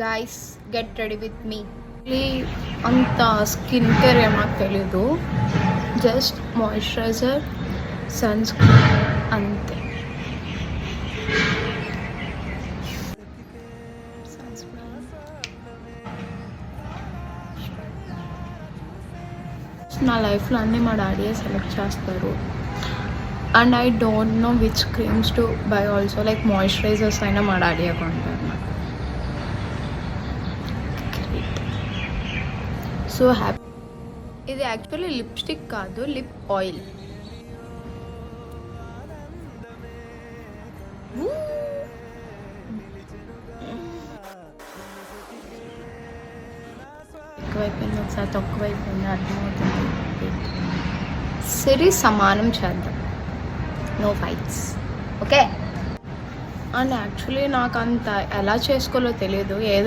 Guys get ready with me. అంత skin care ఏమో నాకు తెలీదు, జస్ట్ మాయిశ్చరైజర్, సన్ స్క్రీన్ అంతే. నా లైఫ్లో అన్నీ మా డాడీయే సెలెక్ట్ చేస్తారు. And I don't know which creams to buy also. Like moisturisers అయినా మా డాడీయే కొంటారు నాకు. So happy. ఇది యాక్చువల్లీ లిప్స్టిక్ కాదు, లిప్ ఆయిల్. ఎక్కువైపోయింది, ఒకసారి తక్కువైపోయింది, అర్థమవుతుంది. సరి సమానం చేద్దాం, no fights, okay. And actually నాకు అంత ఎలా చేసుకోవాలో తెలియదు, ఏదో